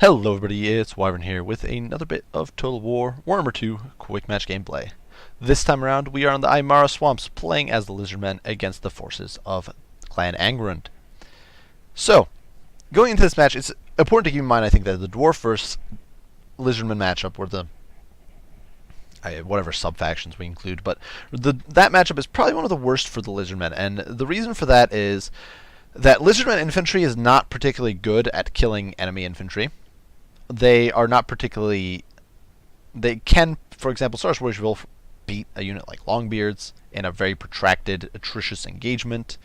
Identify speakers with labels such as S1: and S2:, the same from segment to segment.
S1: Hello everybody, it's Wyvern here with another bit of Total War Warhammer 2 quick match gameplay. This time around we are on the Aymara Swamps playing as the Lizardmen against the forces of Clan Angrund. So, going into this match, it's important to keep in mind I think that the Dwarf versus Lizardmen matchup, or the whatever sub-factions we include, but that matchup is probably one of the worst for the Lizardmen, and the reason for that is that Lizardmen infantry is not particularly good at killing enemy infantry. They are not particularly... They can, for example, Star Warriors will beat a unit like Longbeards in a very protracted, atrocious engagement.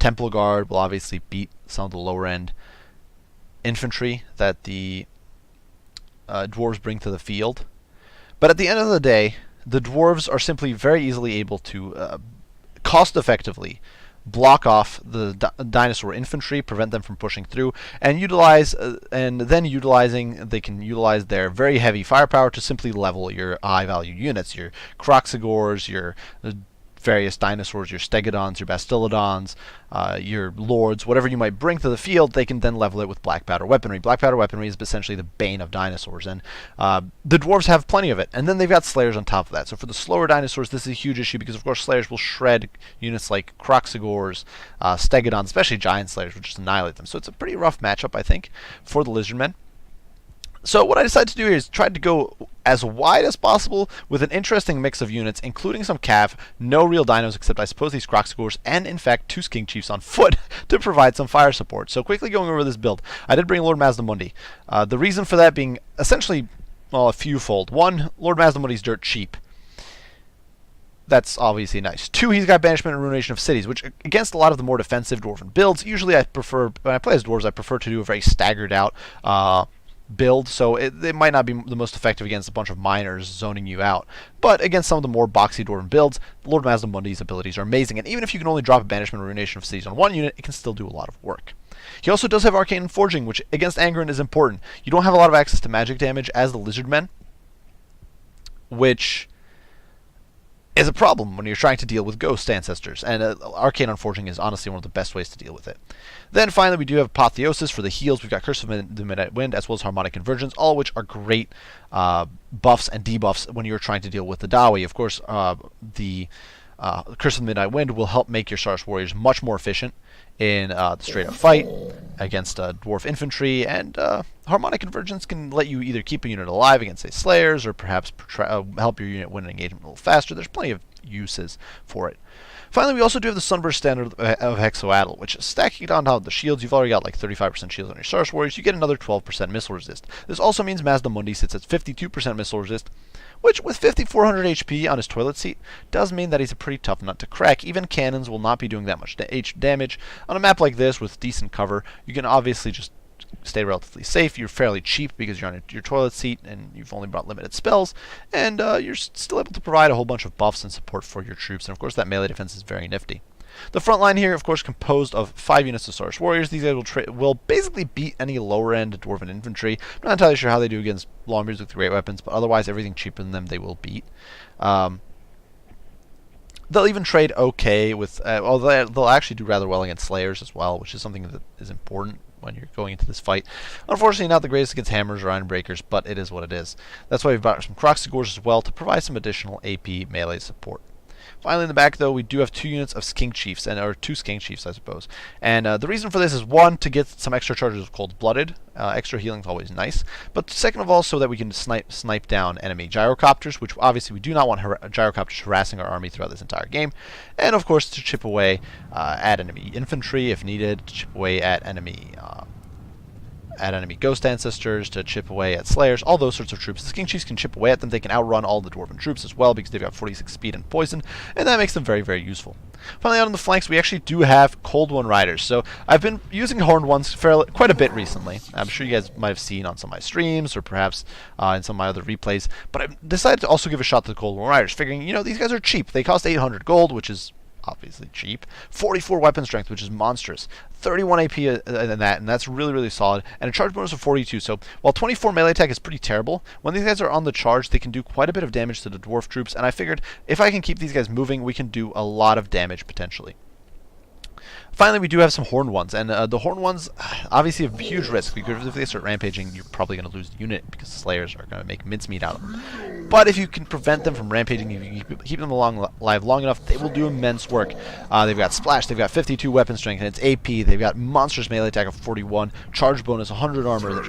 S1: Temple Guard will obviously beat some of the lower-end infantry that the Dwarves bring to the field. But at the end of the day, the Dwarves are simply very easily able to cost-effectively block off the dinosaur infantry, prevent them from pushing through, and they can utilize their very heavy firepower to simply level your high-value units, your Croxagors, your various dinosaurs, your Stegodons, your Bastillodons, your Lords, whatever you might bring to the field, they can then level it with black powder weaponry. Black powder weaponry is essentially the bane of dinosaurs, and the Dwarves have plenty of it. And then they've got Slayers on top of that. So for the slower dinosaurs, this is a huge issue because, of course, Slayers will shred units like Croxagors, Stegodons, especially Giant Slayers, which just annihilate them. So it's a pretty rough matchup, I think, for the Lizardmen. So what I decided to do here is try to go as wide as possible with an interesting mix of units, including some cav, no real dinos except I suppose these Croxagors, and in fact 2 Skink Chiefs on foot to provide some fire support. So quickly going over this build, I did bring Lord Mazdamundi. The reason for that being essentially, well, a few-fold. One, Lord Mazdamundi's dirt cheap. That's obviously nice. 2, he's got Banishment and Ruination of Cities, which against a lot of the more defensive Dwarven builds, usually I prefer, when I play as Dwarves, I prefer to do a very staggered out build, so it might not be the most effective against a bunch of miners zoning you out. But against some of the more boxy Dwarven builds, Lord Mazdamundi's abilities are amazing, and even if you can only drop a Banishment and Ruination of Cities on one unit, it can still do a lot of work. He also does have Arcane Forging, which against Angrund is important. You don't have a lot of access to magic damage as the Lizardmen, which is a problem when you're trying to deal with ghost ancestors, and Arcane Unforging is honestly one of the best ways to deal with it. Then finally we do have Apotheosis for the heals. We've got Curse of the Midnight Wind as well as Harmonic Convergence, all of which are great buffs and debuffs when you're trying to deal with the Dawi. Of course, the Curse of the Midnight Wind will help make your Star Warriors much more efficient in the straight-up fight against Dwarf infantry, and Harmonic Convergence can let you either keep a unit alive against, say, Slayers, or perhaps help your unit win an engagement a little faster. There's plenty of uses for it. Finally, we also do have the Sunburst Standard of Hexoatl, which is stacking it on top of the shields. You've already got like 35% shields on your Star Warriors. You get another 12% missile resist. This also means Mazdamundi sits at 52% missile resist, which, with 5400 HP on his toilet seat, does mean that he's a pretty tough nut to crack. Even cannons will not be doing that much damage. On a map like this with decent cover, you can obviously just stay relatively safe. You're fairly cheap because you're on your toilet seat and you've only brought limited spells, and you're still able to provide a whole bunch of buffs and support for your troops, and of course that melee defense is very nifty. The front line here, of course, composed of 5 units of Star Warriors. These guys will basically beat any lower-end Dwarven infantry. I'm not entirely sure how they do against Longbeards with great weapons, but otherwise everything cheaper than them they will beat. They'll even trade okay with... they'll actually do rather well against Slayers as well, which is something that is important when you're going into this fight. Unfortunately, not the greatest against Hammers or Ironbreakers, but it is what it is. That's why we've brought some Croxagors as well to provide some additional AP melee support. Finally, in the back, though, we do have 2 units of Skink Chiefs, or 2 Skink Chiefs, I suppose. And the reason for this is, 1, to get some extra charges of Cold-Blooded. Extra healing is always nice. But second of all, so that we can snipe down enemy Gyrocopters, which obviously we do not want Gyrocopters harassing our army throughout this entire game. And, of course, to chip away at enemy infantry if needed, to chip away at enemy Ghost Ancestors, to chip away at Slayers, all those sorts of troops. The Skink Chiefs can chip away at them. They can outrun all the Dwarven troops as well because they've got 46 speed and poison, and that makes them very, very useful. Finally, out on the flanks, we actually do have Cold One Riders. So I've been using Horned Ones quite a bit recently. I'm sure you guys might have seen on some of my streams or perhaps in some of my other replays, but I decided to also give a shot to the Cold One Riders, figuring, you know, these guys are cheap. They cost 800 gold, which is obviously cheap. 44 weapon strength, which is monstrous. 31 AP in that, and that's really, really solid. And a charge bonus of 42. So while 24 melee attack is pretty terrible, when these guys are on the charge, they can do quite a bit of damage to the dwarf troops. And I figured if I can keep these guys moving, we can do a lot of damage potentially. Finally, we do have some Horned Ones, and the Horned Ones obviously have huge risk, because if they start rampaging, you're probably going to lose the unit, because Slayers are going to make mincemeat out of them. But if you can prevent them from rampaging, if you keep them alive long enough, they will do immense work. They've got Splash, they've got 52 weapon strength, and it's AP, they've got monstrous melee attack of 41, charge bonus 100 armor,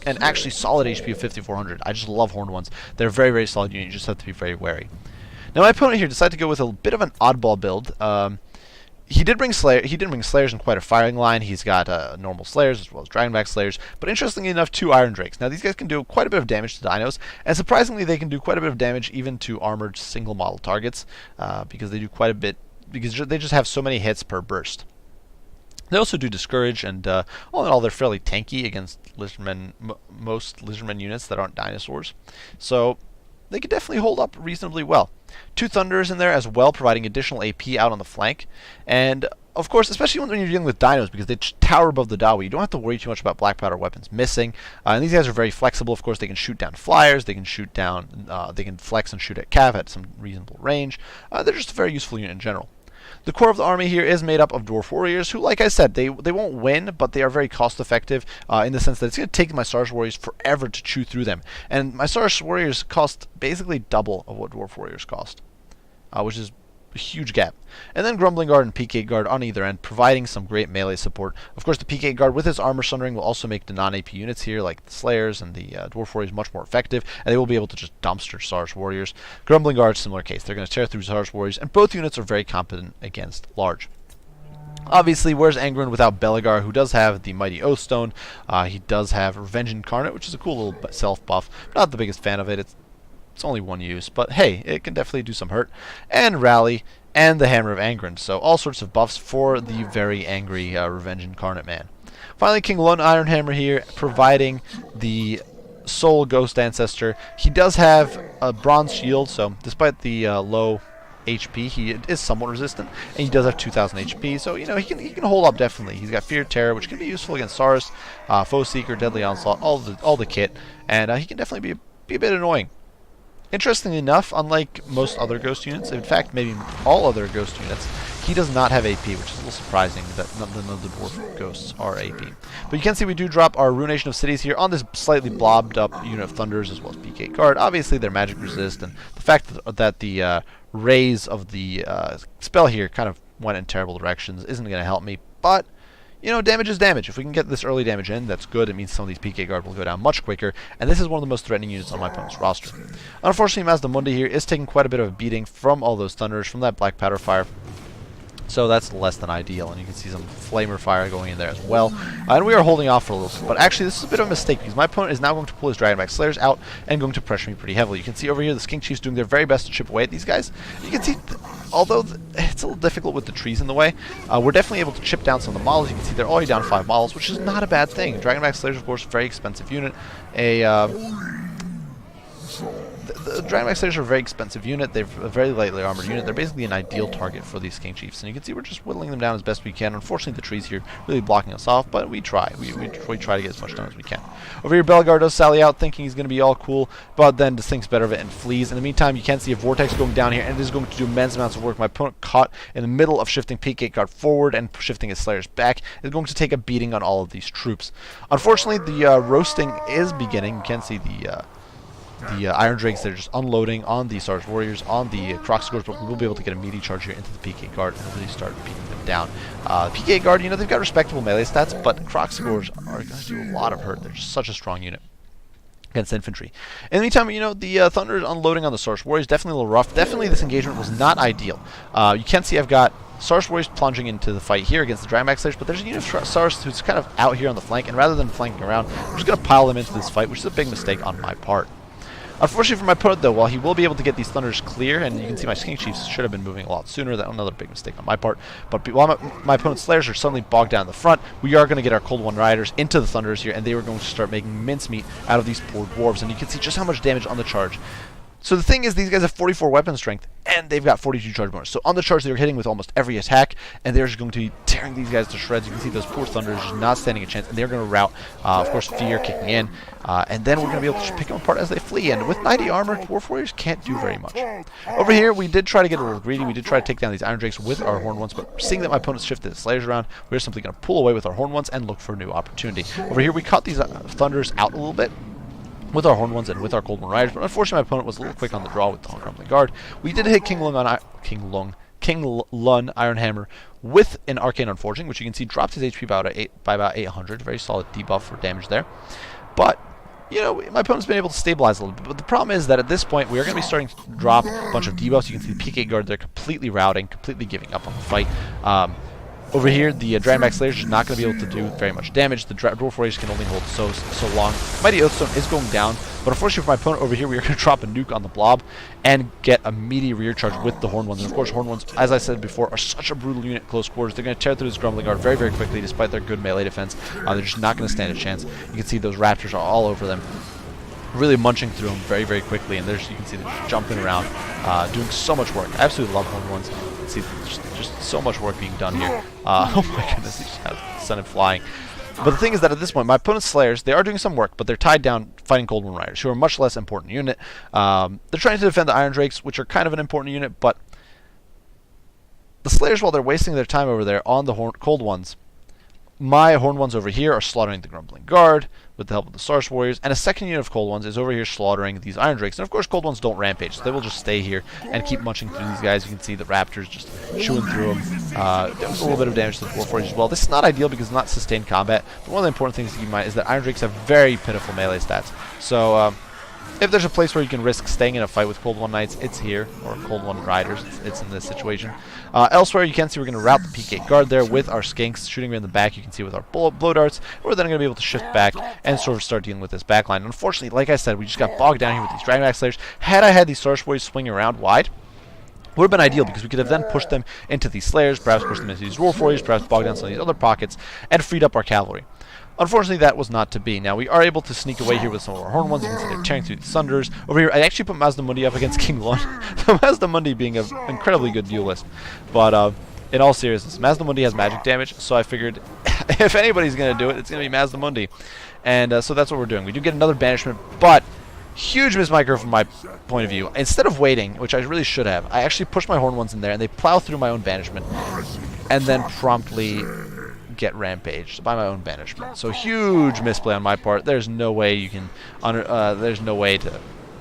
S1: and actually solid HP of 5400. I just love Horned Ones. They're a very, very solid unit, you just have to be very wary. Now my opponent here decided to go with a bit of an oddball build. He didn't bring Slayers in quite a firing line. He's got normal Slayers as well as Dragonback Slayers, but interestingly enough, 2 Iron Drakes. Now these guys can do quite a bit of damage to dinos, and surprisingly they can do quite a bit of damage even to armored single model targets, because they do quite a bit, because they just have so many hits per burst. They also do Discourage, and all in all they're fairly tanky against Lizardmen, most Lizardmen units that aren't dinosaurs. So they could definitely hold up reasonably well. 2 Thunders in there as well, providing additional AP out on the flank. And, of course, especially when you're dealing with dinos, because they tower above the Dawi, you don't have to worry too much about black powder weapons missing. And these guys are very flexible. Of course, they can shoot down flyers, they can shoot down, they can flex and shoot at cav at some reasonable range. They're just a very useful unit in general. The core of the army here is made up of Dwarf Warriors, who, like I said, they won't win, but they are very cost-effective in the sense that it's going to take my Sarge Warriors forever to chew through them. And my Sarge Warriors cost basically double of what Dwarf Warriors cost, which is a huge gap. And then Grumbling Guard and PK Guard on either end, providing some great melee support. Of course, the PK Guard with its armor sundering will also make the non-AP units here, like the Slayers and the Dwarf Warriors, much more effective, and they will be able to just dumpster Sarge Warriors. Grumbling Guard, similar case. They're going to tear through Sarge Warriors, and both units are very competent against large. Obviously, where's Angron without Belegar, who does have the Mighty Oathstone? He does have Revenge Incarnate, which is a cool little self-buff. Not the biggest fan of it. It's only one use, but hey, it can definitely do some hurt. And Rally, and the Hammer of Angron. So all sorts of buffs for the very angry Revenge Incarnate man. Finally, King Lun Ironhammer here, providing the Soul Ghost Ancestor. He does have a Bronze Shield, so despite the low HP, he is somewhat resistant, and he does have 2,000 HP, so, you know, he can hold up definitely. He's got Fear Terror, which can be useful against Saurus, Foe Seeker, Deadly Onslaught, all the kit, and he can definitely be a bit annoying. Interestingly enough, unlike most other Ghost units, in fact, maybe all other Ghost units, he does not have AP, which is a little surprising that none of the Dwarf Ghosts are AP. But you can see we do drop our Ruination of Cities here on this slightly blobbed up unit of Thunders as well as PK Guard. Obviously, they're magic resist, and the fact that the rays of the spell here kind of went in terrible directions isn't going to help me, but you know, damage is damage. If we can get this early damage in, that's good. It means some of these PK Guard will go down much quicker, and this is one of the most threatening units on my opponent's roster. Unfortunately, Mazdamundi here is taking quite a bit of a beating from all those Thunders, from that Black Powder Fire. So that's less than ideal, and you can see some Flamer Fire going in there as well. And we are holding off for a little bit, but actually this is a bit of a mistake, because my opponent is now going to pull his Dragonback Slayers out and going to pressure me pretty heavily. You can see over here the Skink Chiefs doing their very best to chip away at these guys. You can see, although it's a little difficult with the trees in the way, we're definitely able to chip down some of the models. You can see they're already down 5 models, which is not a bad thing. Dragonback Slayers, of course, very expensive unit. The Dragonback Slayers are a very expensive unit. They're a very lightly armored unit. They're basically an ideal target for these King Chiefs. And you can see we're just whittling them down as best we can. Unfortunately, the trees here really blocking us off, but we try. We try to get as much done as we can. Over here, Belegar does sally out, thinking he's going to be all cool, but then just thinks better of it and flees. In the meantime, you can see a Vortex going down here, and it is going to do immense amounts of work. My opponent, caught in the middle of shifting PK Guard forward and shifting his Slayers back, is going to take a beating on all of these troops. Unfortunately, the roasting is beginning. You can see the Iron Drakes, they're just unloading on the Sarge Warriors, on the Croxigors, but we will be able to get a meaty charge here into the PK Guard and really start beating them down. PK Guard, you know, they've got respectable melee stats, but Croxigors are going to do a lot of hurt. They're just such a strong unit against infantry. In the meantime, you know, the Thunder unloading on the Sarge Warriors, definitely a little rough. Definitely this engagement was not ideal. You can see I've got Sarge Warriors plunging into the fight here against the Dragonback Slayers, but there's a unit of Sarge who's kind of out here on the flank, and rather than flanking around, I'm just going to pile them into this fight, which is a big mistake on my part. Unfortunately for my opponent, though, while he will be able to get these Thunders clear, and you can see my Skink Chiefs should have been moving a lot sooner, that's another big mistake on my part, but while my opponent's Slayers are suddenly bogged down in the front, we are going to get our Cold One Riders into the Thunders here, and they were going to start making mincemeat out of these poor Dwarves, and you can see just how much damage on the charge. So the thing is, these guys have 44 weapon strength, and they've got 42 charge bonus. So on the charge, they're hitting with almost every attack, and they're just going to be tearing these guys to shreds. You can see those poor Thunders just not standing a chance, and they're going to rout. Of course, Fear kicking in, and then we're going to be able to pick them apart as they flee. And with 90 armor, Dwarf Warriors can't do very much. Over here, we did try to get a little greedy. We did try to take down these Iron Drakes with our Horned Ones, but seeing that my opponents shifted the Slayers around, we're simply going to pull away with our Horned Ones and look for a new opportunity. Over here, we caught these Thunders out a little bit with our Horned Ones and with our Cold One Riders, but unfortunately my opponent was a little quick on the draw with the Grumbling Guard. We did hit King Lun Iron Hammer with an Arcane Unforging, which you can see dropped his HP by about 800. Very solid debuff for damage there. But, you know, my opponent's been able to stabilize a little bit. But the problem is that at this point, we are going to be starting to drop a bunch of debuffs. You can see the PK Guard, they're completely routing, completely giving up on the fight. Over here, the Dragonback Slayers are not going to be able to do very much damage. The Dwarf Warriors can only hold so long. Mighty Oathstone is going down, but unfortunately for my opponent over here, we are going to drop a nuke on the blob and get a meaty rear charge with the Horned Ones. And of course, Horned Ones, as I said before, are such a brutal unit at close quarters. They're going to tear through this Grumbling Guard very, very quickly, despite their good melee defense. They're just not going to stand a chance. You can see those Raptors are all over them, really munching through them very, very quickly. And you can see them just jumping around, doing so much work. I absolutely love Horned Ones. See, just so much work being done here. Oh my goodness, he just sent it flying. But the thing is that at this point, my opponent's Slayers, they are doing some work, but they're tied down fighting Cold One Riders, who are a much less important unit. They're trying to defend the Iron Drakes, which are kind of an important unit, but the Slayers, while they're wasting their time over there on the Cold Ones, my Horned Ones over here are slaughtering the Grumbling Guard with the help of the Sarce Warriors, and a second unit of Cold Ones is over here slaughtering these Iron Drakes. And of course, Cold Ones don't rampage, so they will just stay here and keep munching through these guys. You can see the Raptors just chewing through them. A little bit of damage to the Dwarf Warriors as well. This is not ideal because it's not sustained combat, but one of the important things to keep in mind is that Iron Drakes have very pitiful melee stats. So, if there's a place where you can risk staying in a fight with Cold One Knights, it's here, or Cold One Riders, it's in this situation. Elsewhere, you can see we're going to route the PK Guard there with our Skinks shooting in the back. You can see with our blow darts, we're then going to be able to shift back and sort of start dealing with this backline. Unfortunately, like I said, we just got bogged down here with these Dragonback Slayers. Had I had these Sarce Warriors swinging around wide, would have been ideal because we could have then pushed them into these Slayers, perhaps pushed them into these Dwarf Warriors, perhaps bogged down some of these other pockets, and freed up our cavalry. Unfortunately, that was not to be. Now, we are able to sneak away here with some of our Horned Ones. You can see they're tearing through the Thunders. Over here, I actually put Mazdamundi up against King Lun. Mazdamundi being an incredibly good duelist. But in all seriousness, Mazdamundi has magic damage, so I figured if anybody's going to do it, it's going to be Mazdamundi. And so that's what we're doing. We do get another banishment, but huge mismicro from my point of view. Instead of waiting, which I really should have, I actually pushed my Horned Ones in there, and they plow through my own banishment, and then promptly get rampaged by my own banishment. So huge misplay on my part. There's no way you can there's no way to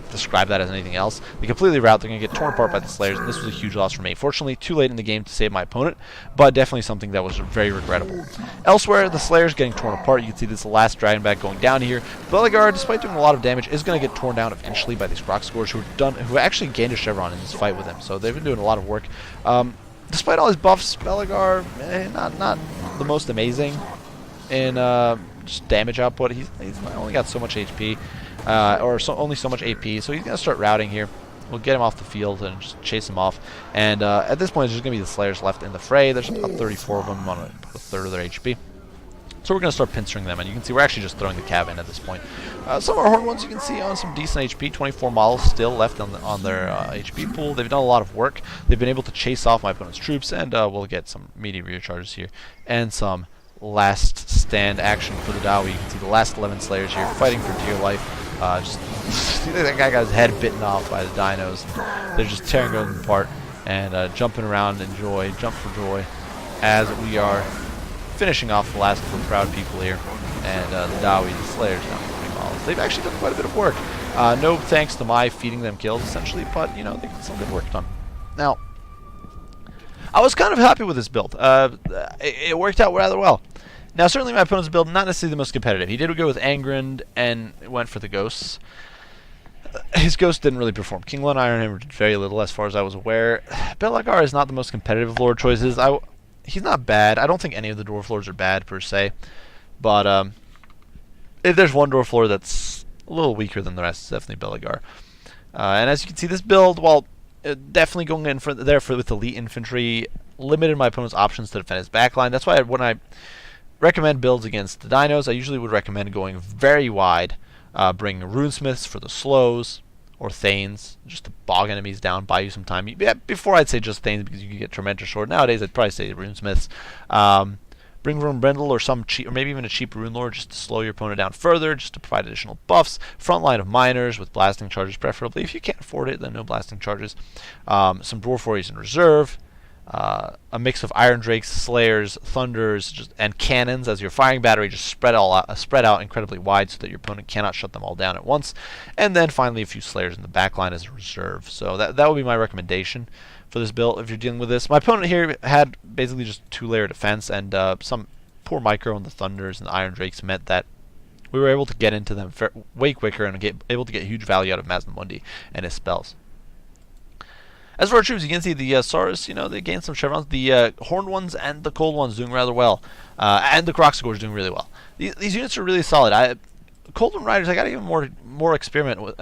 S1: describe that as anything else. They completely rout. They're going to get torn apart by the Slayers, and this was a huge loss for me. Fortunately, too late in the game to save my opponent, but definitely something that was very regrettable. Elsewhere, the Slayers getting torn apart. You can see this last Dragonback going down here. Belegar, despite doing a lot of damage, is going to get torn down eventually by these Crocscores who actually gained a Chevron in this fight with him. So they've been doing a lot of work. Despite all his buffs, Belegar, not the most amazing in just damage output. He's only got so much HP, only so much AP, so he's going to start routing here. We'll get him off the field and just chase him off. And at this point, there's just going to be the Slayers left in the fray. There's about 34 of them on about a third of their HP. So we're going to start pincering them, and you can see we're actually just throwing the cav in at this point. Some of our Horned Ones you can see on some decent HP, 24 models still left on their HP pool. They've done a lot of work. They've been able to chase off my opponent's troops, and we'll get some meaty rear charges here, and some last stand action for the Dawi. You can see the last 11 Slayers here fighting for dear life. Just that guy got his head bitten off by the dinos. They're just tearing them apart and jumping around in joy, jump for joy, as we are finishing off the last of the proud people here, and the Dawi, the Slayers, down to 20 models. They've actually done quite a bit of work. No thanks to my feeding them kills, essentially, but, you know, they got some good work done. Now, I was kind of happy with this build. It worked out rather well. Now, certainly my opponent's build, not necessarily the most competitive. He did go with Angrind and went for the Ghosts. His Ghost didn't really perform. King Lun Ironhammer did very little, as far as I was aware. Belegar is not the most competitive of Lord choices. He's not bad. I don't think any of the Dwarf Lords are bad, per se. But if there's one Dwarf Lord that's a little weaker than the rest, it's definitely Belegar. And as you can see, this build, while definitely going in with elite infantry, limited my opponent's options to defend his backline. That's why when I recommend builds against the dinos, I usually would recommend going very wide, bringing runesmiths for the slows, or Thanes, just to bog enemies down, buy you some time. Yeah, before I'd say just Thanes because you can get Tormentor Sword. Nowadays I'd probably say Runesmiths. Bring Gromril or some cheap, or maybe even a cheap Rune Lord just to slow your opponent down further, just to provide additional buffs. Front line of Miners with blasting charges preferably. If you can't afford it, then no blasting charges. Some Dwarf Warriors in reserve. A mix of Iron Drakes, Slayers, Thunders, and Cannons as your firing battery, just spread out incredibly wide so that your opponent cannot shut them all down at once. And then finally a few Slayers in the backline as a reserve. So that would be my recommendation for this build if you're dealing with this. My opponent here had basically just 2-layer defense, and some poor micro on the Thunders and the Iron Drakes meant that we were able to get into them way quicker and able to get huge value out of Mazdamundi and his spells. As for our troops, you can see the Saurus, they gained some chevrons. The Horned ones and the Cold ones doing rather well. And the Croxagores doing really well. These units are really solid. Cold One Riders, I got to even more experiment with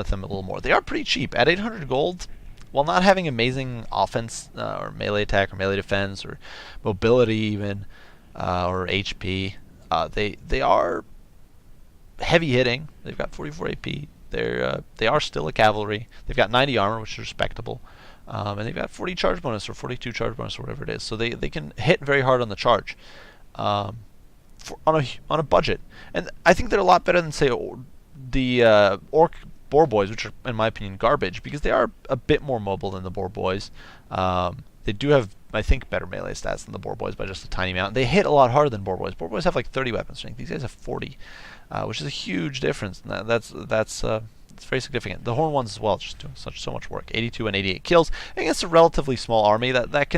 S1: them a little more. They are pretty cheap. At 800 gold, while not having amazing offense or melee attack or melee defense or mobility even, or HP, they are heavy hitting. They've got 44 AP. They are still a cavalry. They've got 90 armor, which is respectable, and they've got 40 charge bonus or 42 charge bonus or whatever it is. So they can hit very hard on the charge, on a budget. And I think they're a lot better than say the Orc Boar Boys, which are in my opinion garbage because they are a bit more mobile than the Boar Boys. They do have, I think, better melee stats than the Boar Boys by just a tiny amount. They hit a lot harder than Boar Boys. Boar Boys have like 30 weapon strength. These guys have 40, which is a huge difference. And that's very significant. The Horn ones as well, just doing so much work. 82 and 88 kills against a relatively small army. That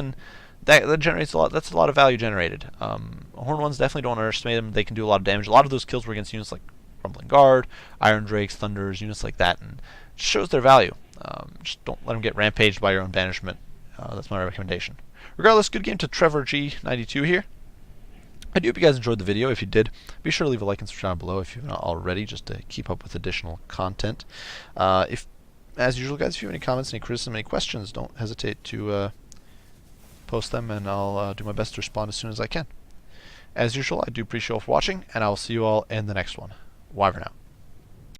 S1: generates a lot. That's a lot of value generated. Horn ones definitely don't underestimate them. They can do a lot of damage. A lot of those kills were against units like Rumbling Guard, Iron Drakes, Thunders, units like that, and it shows their value. Just don't let them get rampaged by your own banishment. That's my recommendation. Regardless, good game to Trevor G92 here. I do hope you guys enjoyed the video. If you did, be sure to leave a like and subscribe below if you've not already, just to keep up with additional content. As usual, guys, if you have any comments, any criticism, any questions, don't hesitate to post them, and I'll do my best to respond as soon as I can. As usual, I do appreciate you all for watching, and I will see you all in the next one. Bye for now.